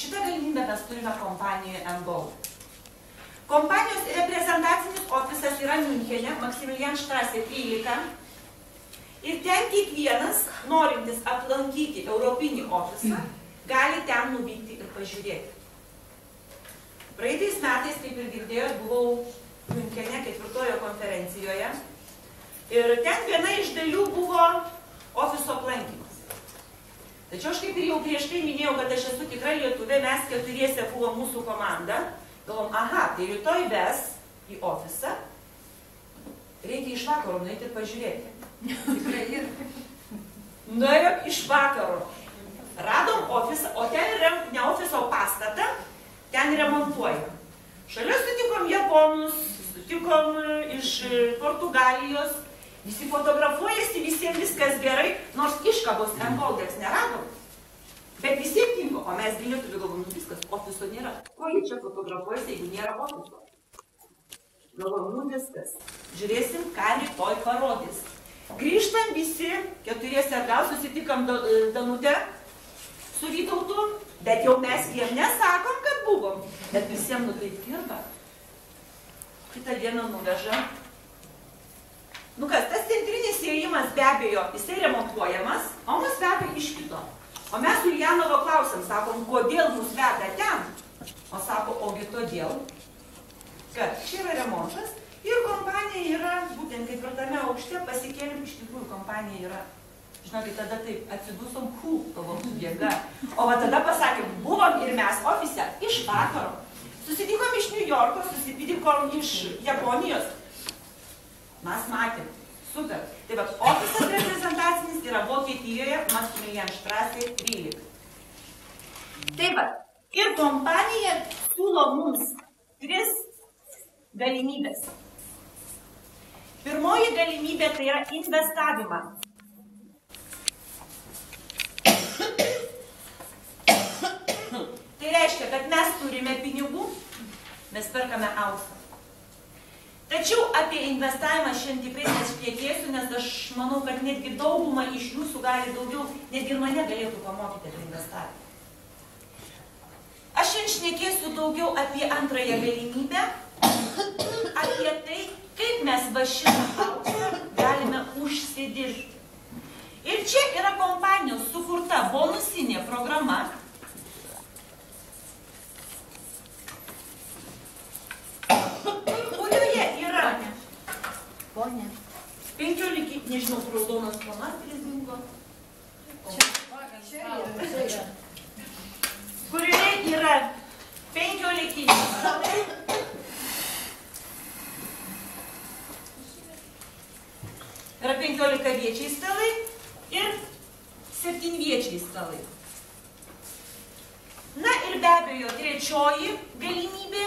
Šitą galimybę mes turime kompanijoje Embold. Kompanijos reprezentacinis ofisas yra Miunchene, Maximilianstraße 13. Ir ten kiekvienas, norintis aplankyti Europinį ofisą, gali ten nuvykti ir pažiūrėti. Praeitais metais, kaip ir girdėjot, buvau Miunchene 4. konferencijoje. Ir ten viena iš dalių buvo ofiso aplankymas. Tačiau aš kaip ir jau prieš tai minėjau, kad aš esu tikra lietuvė, mes 4 buvo mūsų komanda. Galvom, aha, tai rytoj ves į ofisą, reikia iš vakaro nueiti ir pažiūrėti. Tikrai ir. Nuėjom iš vakaro. Radom ofisą, o ten yra ne ofiso pastatą, ten remontuojam. Šalia sutikom japonus, sutikom iš Portugalijos, visi fotografuojasi, visiems viskas gerai, nors iškabos Emboldeks neradom. Bet visiems tinko, o mes lietuvių galvom, viskas, ofiso nėra. Ko jie čia fotografuojasi, jeigu nėra ofiso? Galvom, viskas. Žiūrėsim, ką rytoj parodys. Grįžtam visi, 4 atgal, susitikam Danutę su Vytautu, bet jau mes jiem nesakom, kad buvom. Bet visiems tai dirba. Kitą dieną nuveža. Nu kas, tas centrinis įėjimas be abejo, jisai remontuojamas, o mus veda iš kito. O mes su Uljanovo klausėm, sakom, kodėl mus veda ten? O sako, ogi todėl, kad čia yra remontas ir kompanija yra, būtent kaip ir tame aukšte, pasikėlim, iš tikrųjų kompanija yra. Žinokit, tada taip atsidusom, galvom, jėga. O va tada pasakėm, buvom ir mes ofise iš vakaro. Susitikom iš New Yorko, susitikom iš Japonijos. Mes matėm. Super. Tai va, ofisas reprezentacinis yra Vokietijoje, Maximilianstraße 13. Tai va, ir kompanija siūlo mums 3 galimybės. Pirmoji galimybė tai yra investavimą. Tai reiškia, kad mes turime pinigų, mes perkame auksą. Tačiau apie investavimą šiandien tikrai nešnekėsiu, nes aš manau, kad netgi dauguma iš jūsų gali daugiau, netgi ir mane galėtų pamokyti apie investavimą. Aš šiandien šnekėsiu daugiau apie antrąją galimybę, apie tai, kaip mes va šitą auksą galime užsidirbti. Ir čia yra kompanijos sukurta bonusinė programa. Ponia. 15, nežinau, raudonas flomasteris dingo. Čia yra. Kurioje yra 15 stalai. Yra 15 viečiai stalai ir 7 viečiai stalai. Na ir be abejo, trečioji galimybė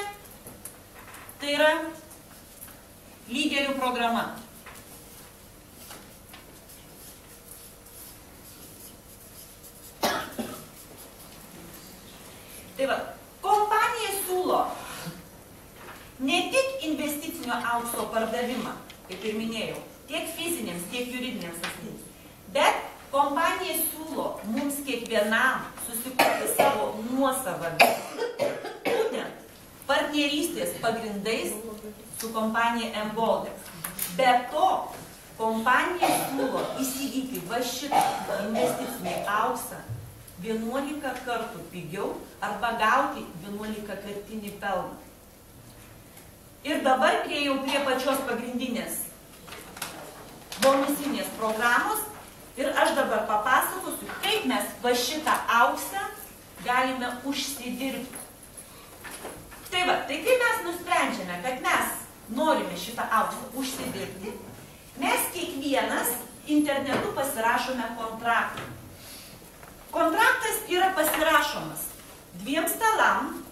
tai yra lyderių programa. Tai va, kompanija siūlo ne tik investicinio aukso pardavimą, kaip ir minėjau, tiek fiziniams, tiek juridiniams asmenims, bet kompanija siūlo mums kiekvienam susikurti savo nuosavą būtent partnerystės pagrindais su kompanija Emboldex. Be to, kompanija siūlo įsigyti va šitą investicinį auksą 11 kartų pigiau arba gauti 11-kartinį pelną. Ir dabar priejau prie pačios pagrindinės bonusinės programos ir aš dabar papasakosiu, kaip mes va šitą auksą galime užsidirbti. Tai va, tai kai mes nusprendžiame, kad mes norime šitą auksą užsidirbti, mes kiekvienas internetu pasirašome kontraktą. Kontraktas yra pasirašomas 2 stalam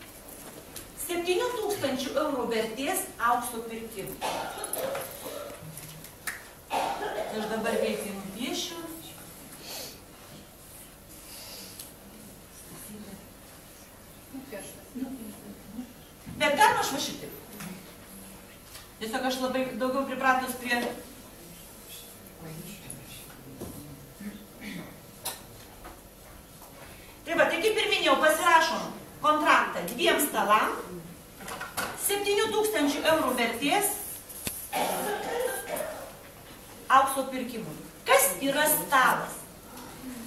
7 000 eurų vertės aukso pirkimų. Aš dabar greitai nupiešiu. Bet galima aš va šitaip. Tiesiog aš labai daugiau pripratus prie... Tai va, tai kaip ir minėjau, pasirašom 2 stalam, 7000 eurų vertės aukso pirkimui. Kas yra stalas?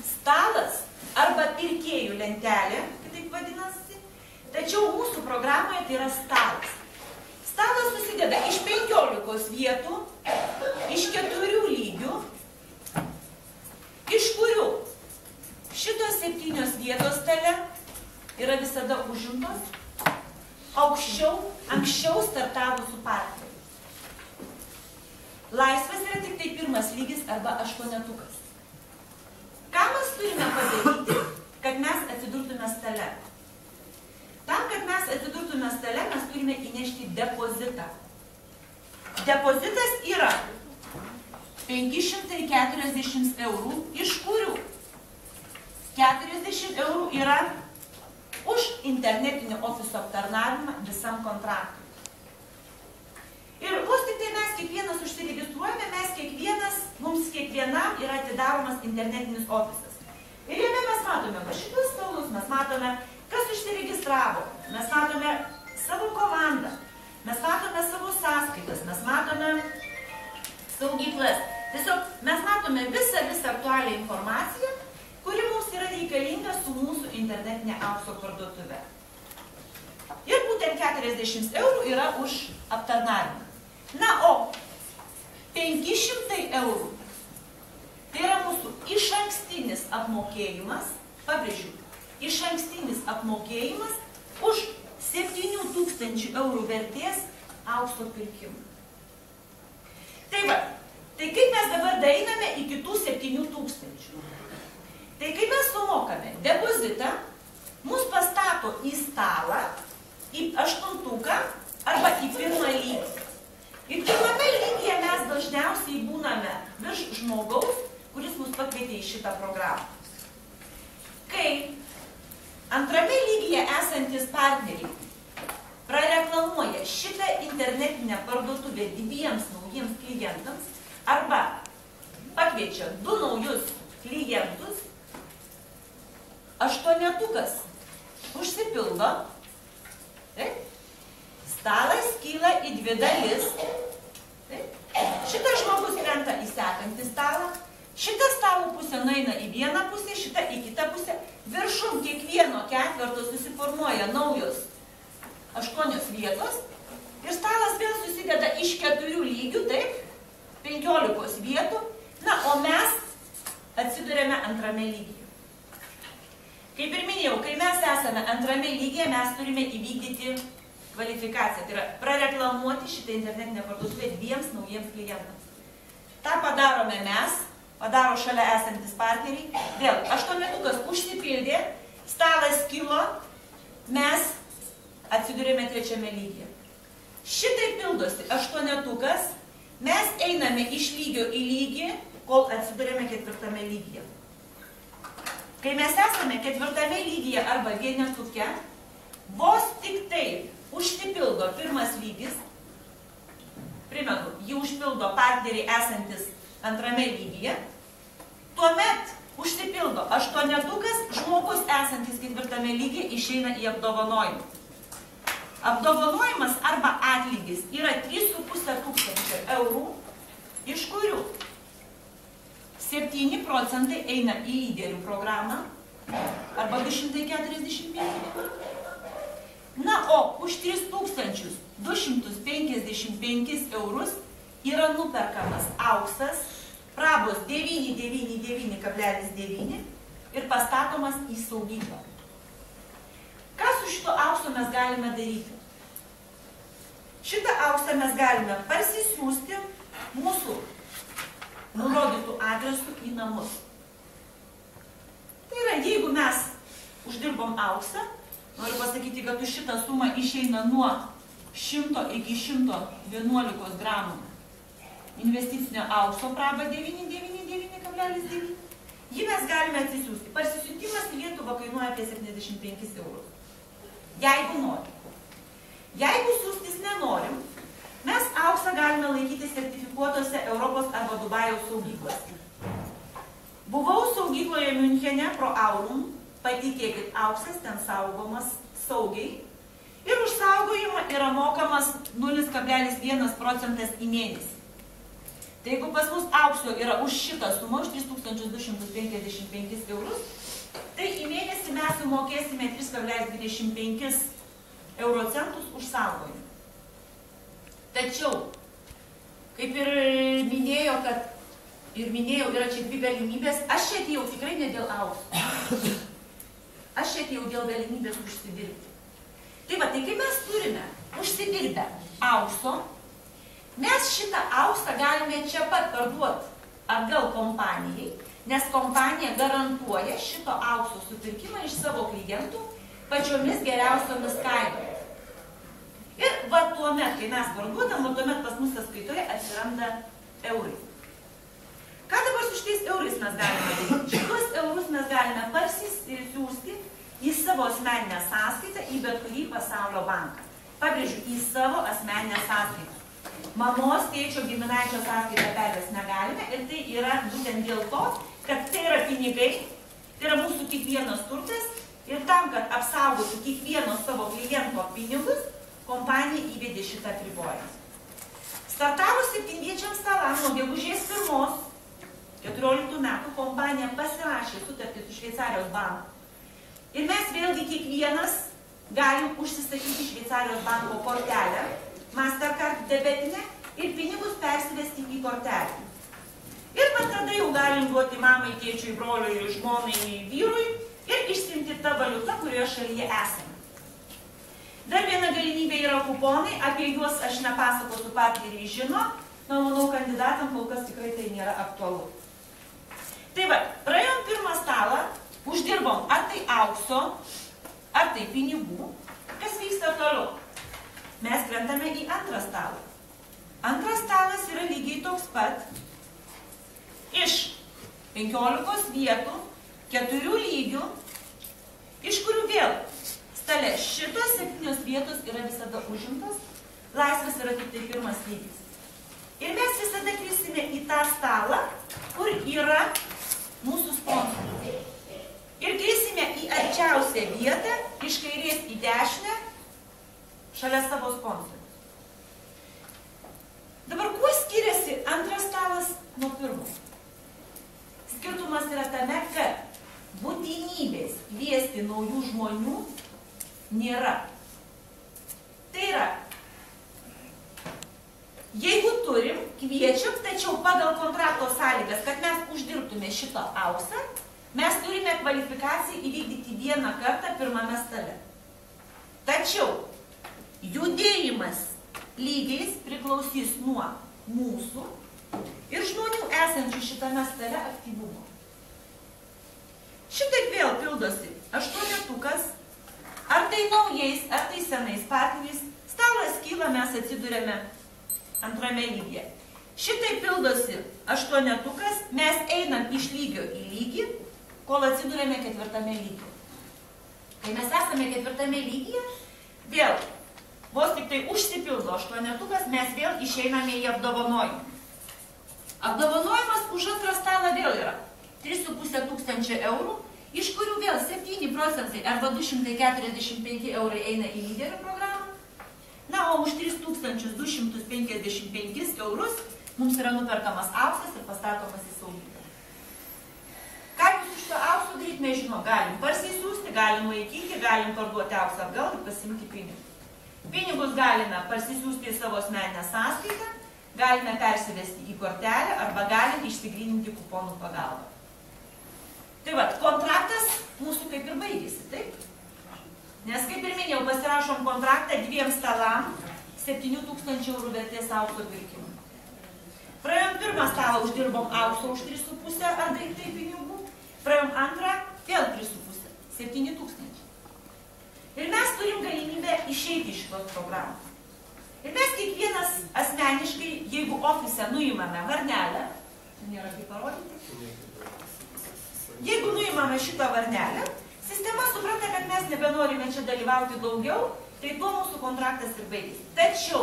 Stalas arba pirkėjų lentelė, kitaip vadinasi, tačiau mūsų programoje tai yra stalas. Stalas susideda iš 15 vietų, iš 4 lygių, iš kurių šitos 7 vietos stale yra visada užimtos anksčiau startavusių partnerių. Laisvas yra tik tai 1 lygis arba 8-tukas. Ką mes turime padaryti, kad mes atsidurtume stale? Tam, kad mes atsidurtume stale, mes turime įnešti depozitą. Depozitas yra 540 eurų, iš kurių 40 eurų yra už internetinio ofiso aptarnavimą visam kontraktui. Ir vos tik tai mes kiekvienas užsiregistruojame, mums kiekvienam yra atidaromas internetinis ofisas. Ir jame mes matome šitus stalus, mes matome, kas užsiregistravo, mes matome savo komandą, mes matome savo sąskaitas, mes matome saugyklas. Tiesiog mes matome visą aktualią informaciją, kuri mums yra reikalinga su mūsų internetinė aukso parduotuve. Ir būtent 40 eurų yra už aptarnavimą. Na, o 500 eurų tai yra mūsų išankstinis apmokėjimas, pabrėžiu, išankstinis apmokėjimas už 7000 eurų vertės aukso pirkimą. Tai va, tai kaip mes dabar daeiname iki tų 7000? Tai kai mes sumokame depozitą, mus pastato į stalą, į 8-tuką arba į 1 lygį. Ir 1 lygyje mes dažniausiai būname virš žmogaus, kuris mus pakvietė į šitą programą. Kai 2 lygyje esantis partneriai prareklamuoja šitą internetinę parduotuvę 2 naujiems klientams arba pakviečia 2 naujus klientus, 8-tukas užsipildo, stalas kyla į 2 dalis, šitas žmogus krenta į sekantį stalą, šita stalo pusė nueina į vieną pusę, šita į kitą pusę, viršum kiekvieno ketverto susiformuoja naujos 8 vietos ir stalas vėl susideda iš 4 lygių, taip, 15 vietų, na, o mes atsidurėme 2 lygyje. Kaip ir minėjau, kai mes esame 2 lygyje, mes turime įvykdyti kvalifikaciją, tai yra prareklamuoti šitą internetinę parduotuvę 2 naujiems klientams. Ta padarome mes, padaro šalia esantis partneriai, vėl 8-tukas užsipildė, stalas kilo, mes atsidurėme 3 lygyje. Šitai pildosi 8-tukas, mes einame iš lygio į lygį, kol atsidurėme 4 lygyje. Kai mes esame 4 lygyje arba 1-tuke, vos tik taip užsipildo 1 lygis, primenu, jį užpildo partneriai esantis 2 lygyje, tuomet užsipildo 8-tukas, žmogus esantis 4 lygyje išeina į apdovanojimą. Apdovanojimas arba atlygis yra 3500 eurų, iš kurių 7% eina į lyderių programą arba 245. Na, o už 3255 eurus yra nuperkamas auksas, prabos 999,9 ir pastatomas į saugyklą. Ką su šito aukso mes galime daryti? Šitą auksą mes galime parsisiųsti mūsų nurodytų adresų į namus. Tai yra, jeigu mes uždirbom auksą, noriu pasakyti, kad už šitą sumą išeina nuo 100 iki 111 gramų investicinio aukso praba 999,9. Jį mes galime atsisiųsti. Parsisiuntimas į Lietuvą kainuoja apie 75 eurus. Jeigu norim. Jeigu siųstis nenorim, mes auksą galime laikyti sertifikuotose Europos arba Dubajaus saugyklose. Buvau saugykloje Miunchene pro Aurum, patikėkit, auksas ten saugomas saugiai Ir už saugojimą yra mokamas 0,1% į mėnesį. Tai jeigu pas mus aukso yra už šitą sumą, už 3255 eurus, tai į mėnesį mes sumokėsime 3,25 euro centus už saugojimą. Tačiau, kaip ir minėjau, yra čia dvi galimybės, aš čia atėjau tikrai ne dėl aukso. Aš čia atėjau dėl galimybės užsidirbti. Tai va, tai kai mes turime užsidirbę aukso, mes šitą auksą galime čia pat parduoti atgal kompanijai, nes kompanija garantuoja šito aukso supirkimą iš savo klientų pačiomis geriausiomis kainomis. Ir va tuomet, kai mes parduodam, va tuomet pas mus sąskaitoje atsiranda eurai. Ką dabar su šitais eurais mes galime daryti? Šitos eurus mes galime parsisiųsti į savo asmeninę sąskaitą, į bet kurį pasaulio banką. Pabrėžiu, į savo asmeninę sąskaitą. Mamos, tėčio, giminaičio sąskaitą pervesti negalime ir tai yra būtent dėl to, kad tai yra pinigai, tai yra mūsų kiekvienos turtas ir tam, kad apsaugotų kiekvieno savo kliento pinigus, kompanija įvedė šitą apribojimą. Startavus 7-viečiams stalam nuo gegužės 1-14 metų kompanija pasirašė sutartį su Šveicarijos banku. Ir mes vėlgi kiekvienas galim užsisakyti Šveicarijos banko kortelę, Mastercard debetinę ir pinigus persivesti į kortelę. Ir pat tada jau galim duoti mamai, tėčiui, broliui, žmonai, vyrui ir išsiimti tą valiutą, kurioje šalyje esame. Dar viena galimybė yra kuponai, apie juos aš nepasakosiu, partneriai žino, na, manau, kandidatam kol kas tikrai tai nėra aktualu. Tai va, praėjom pirmą stalą, uždirbom ar tai aukso, ar tai pinigų. Kas vyksta toliau? Mes krentame į antrą stalą. Antras stalas yra lygiai toks pat. Iš 15 vietų, 4 lygių, iš kurių vėl stale šitos 7 vietos yra visada užimtos, laisvas yra tik tai pirmas lygis. Ir mes visada krisime į tą stalą, kur yra mūsų sponsoriai. Ir krisime į arčiausią vietą, iš kairės į dešinę, šalia savo sponsorius. Dabar kuo skiriasi antras stalas nuo pirmo? Skirtumas yra tame, kad būtinybės kviesti naujų žmonių nėra. Tai yra, jeigu turim, kviečiam, tačiau pagal kontrakto sąlygas, kad mes uždirbtume šitą auksą, mes turime kvalifikaciją įvykdyti vieną kartą pirmame stale. Tačiau judėjimas lygiais priklausys nuo mūsų ir žmonių esančių šitame stale aktyvumo. Šitaip vėl pildosi 8-tukas, ar tai naujais, ar tai senais partneriais, stalas kyla, mes atsidurėme antrame lygyje. Šitaip pildosi 8-tukas, mes einam iš lygio į lygį, kol atsidurėme 4 lygyje. Kai mes esame 4 lygyje, vėl vos tik tai užsipildo 8-tukas, mes vėl išeiname į apdovanojimą. Apdovanojimas už antrą stalą vėl yra 3,5 tūkstančio eurų, iš kurių vėl 7% arba 245 eurai eina į lyderių programą. Na, o už 3255 eurus mums yra nuperkamas auksas ir pastatomas į saugyklą. Ką jūs iš to aukso daryti, mes žinom, galim parsisiųsti, galim laikyti, galim parduoti auksą atgal ir pasimti pinigus. Pinigus galime parsisiųsti į savo asmeninę sąskaitą, galime persivesti į kortelę arba galime išsigryninti kuponų pagalbą. Tai va, kontraktas mūsų kaip ir baigėsi, taip? Nes kaip ir minėjau, pasirašom kontraktą 2 stalam 7,000 eurų vertės aukso pirkimui. Praėjom pirmą stalą, uždirbom aukso už 3,5 ar daiktai pinigų. Praėjom antrą, vėl 3,5, 7,000. Ir mes turim galimybę išeiti iš šitos programos. Ir mes kiekvienas asmeniškai, jeigu ofise nuimame varnelę, nėra kaip parodyti, jeigu nuimame šitą varnelę, sistema supranta, kad mes nebenorime čia dalyvauti daugiau, tai tuo mūsų kontraktas ir baigėsi. Tačiau,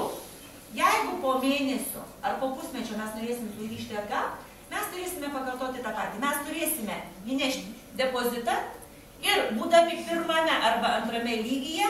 jeigu po mėnesio ar po pusmečio mes norėsime sugrįžti atgal, mes turėsime pakartoti tą patį. Mes turėsime įnešti depozitą ir būdami pirmame arba antrame lygyje,